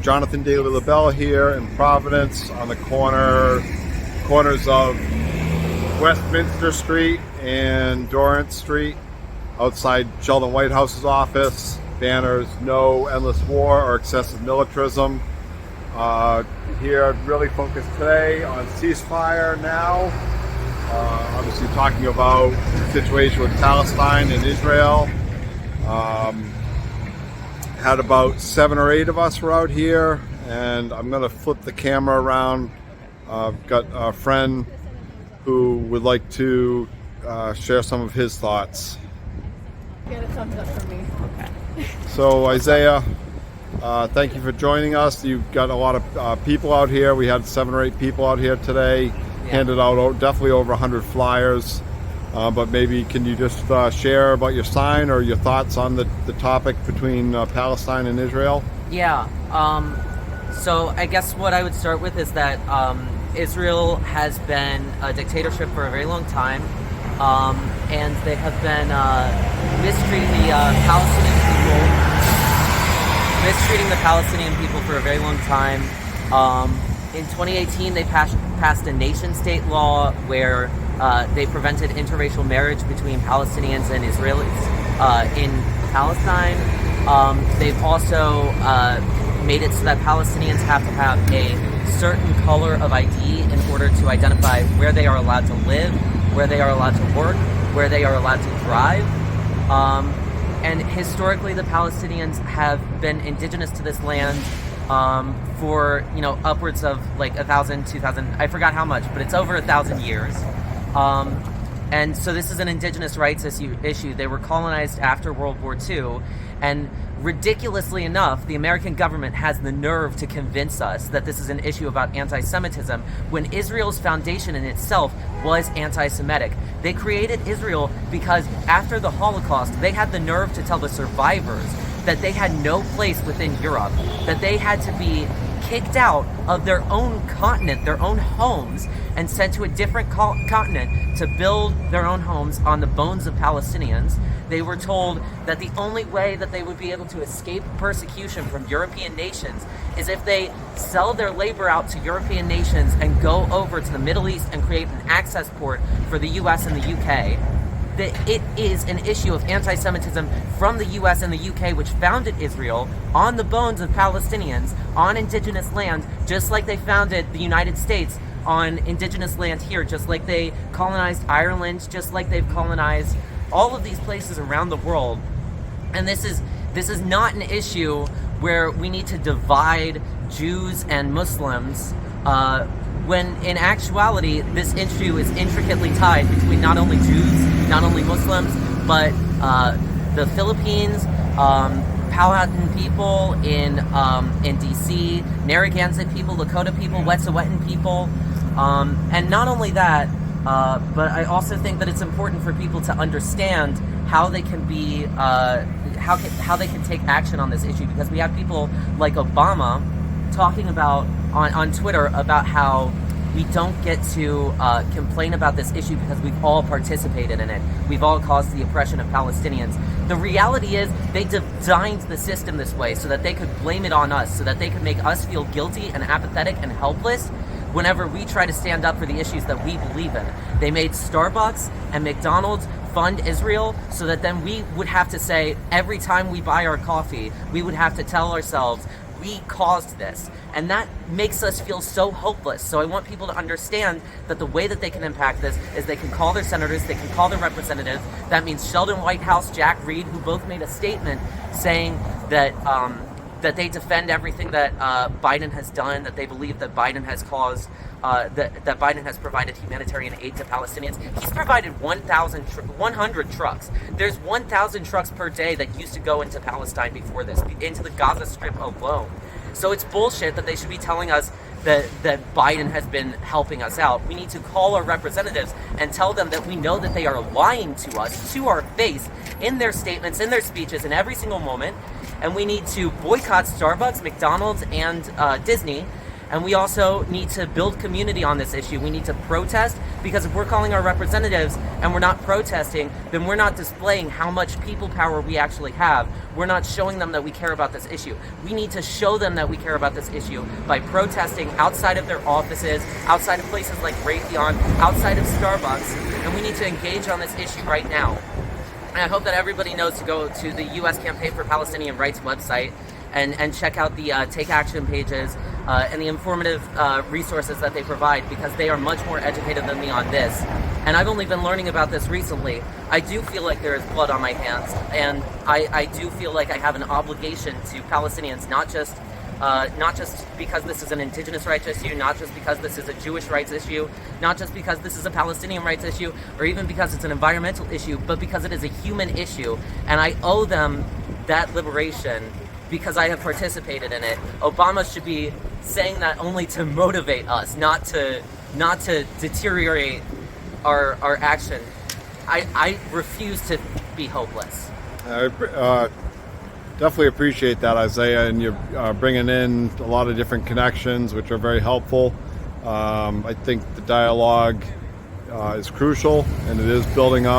Jonathan Daly LaBelle here in Providence on the corners of Westminster Street and Dorrance Street, outside Sheldon Whitehouse's office. Banners, no endless war or excessive militarism. Here really focused today on ceasefire now. Obviously talking about the situation with Palestine and Israel. Had about 7 or 8 of us were out here, and I'm going to flip the camera around. I've got a friend who would like to share some of his thoughts. Get a thumbs up from me. Okay. So Isaiah, thank you for joining us. You've got a lot of people out here. We had 7 or 8 people out here today. Handed out definitely over 100 flyers. But maybe can you just share about your sign or your thoughts on the topic between Palestine and Israel? Yeah. So I guess what I would start with is that Israel has been a dictatorship for a very long time, and they have been mistreating the Palestinian people for a very long time. In 2018, they passed a nation-state law where they prevented interracial marriage between Palestinians and Israelis in Palestine. They've also made it so that Palestinians have to have a certain color of ID in order to identify where they are allowed to live, where they are allowed to work, where they are allowed to drive. And historically, the Palestinians have been indigenous to this land for, upwards of like 1,000, 2,000, I forgot how much, but it's over 1,000 years. And so this is an indigenous rights issue. They were colonized after World War II, and ridiculously enough, the American government has the nerve to convince us that this is an issue about anti-Semitism when Israel's foundation in itself was anti-Semitic. They created Israel because after the Holocaust, they had the nerve to tell the survivors that they had no place within Europe, that they had to be kicked out of their own continent, their own homes, and sent to a different continent to build their own homes on the bones of Palestinians. They were told that the only way that they would be able to escape persecution from European nations is if they sell their labor out to European nations and go over to the Middle East and create an access port for the US and the UK. That it is an issue of anti-Semitism from the US and the UK, which founded Israel on the bones of Palestinians, on indigenous land, just like they founded the United States on indigenous land here, just like they colonized Ireland, just like they've colonized all of these places around the world. And this is not an issue where we need to divide Jews and Muslims, when in actuality, this issue is intricately tied between not only Jews, not only Muslims, but the Philippines, Powhatan people in DC, Narragansett people, Lakota people, Wet'suwet'en people, and not only that, but I also think that it's important for people to understand how they can be, how they can take action on this issue, because we have people like Obama talking about on Twitter about how we don't get to complain about this issue because we've all participated in it. We've all caused the oppression of Palestinians. The reality is they designed the system this way so that they could blame it on us, so that they could make us feel guilty and apathetic and helpless whenever we try to stand up for the issues that we believe in. They made Starbucks and McDonald's fund Israel so that then we would have to say, every time we buy our coffee, we would have to tell ourselves, we caused this. And that makes us feel so hopeless. So I want people to understand that the way that they can impact this is they can call their senators, they can call their representatives. That means Sheldon Whitehouse, Jack Reed, who both made a statement saying that that they defend everything that Biden has done, that they believe that Biden has caused, that Biden has provided humanitarian aid to Palestinians. He's provided 100 trucks. There's 1,000 trucks per day that used to go into Palestine before this, into the Gaza Strip alone. So it's bullshit that they should be telling us that Biden has been helping us out. We need to call our representatives and tell them that we know that they are lying to us, to our face, in their statements, in their speeches, in every single moment. And we need to boycott Starbucks, McDonald's, and Disney, And we also need to build community on this issue. We need to protest, because if we're calling our representatives and we're not protesting, then we're not displaying how much people power we actually have. We're not showing them that we care about this issue. We need to show them that we care about this issue by protesting outside of their offices, outside of places like Raytheon, outside of Starbucks, and we need to engage on this issue right now. And I hope that everybody knows to go to the U.S. Campaign for Palestinian Rights website and check out the Take Action pages and the informative resources that they provide, because they are much more educated than me on this. And I've only been learning about this recently. I do feel like there is blood on my hands, and I do feel like I have an obligation to Palestinians, not just because this is an indigenous rights issue, not just because this is a Jewish rights issue, not just because this is a Palestinian rights issue, or even because it's an environmental issue, but because it is a human issue, and I owe them that liberation because I have participated in it. Obama should be saying that only to motivate us, not to deteriorate our action. I refuse to be hopeless. Definitely appreciate that, Isaiah, and you're bringing in a lot of different connections, which are very helpful. I think the dialogue is crucial, and it is building up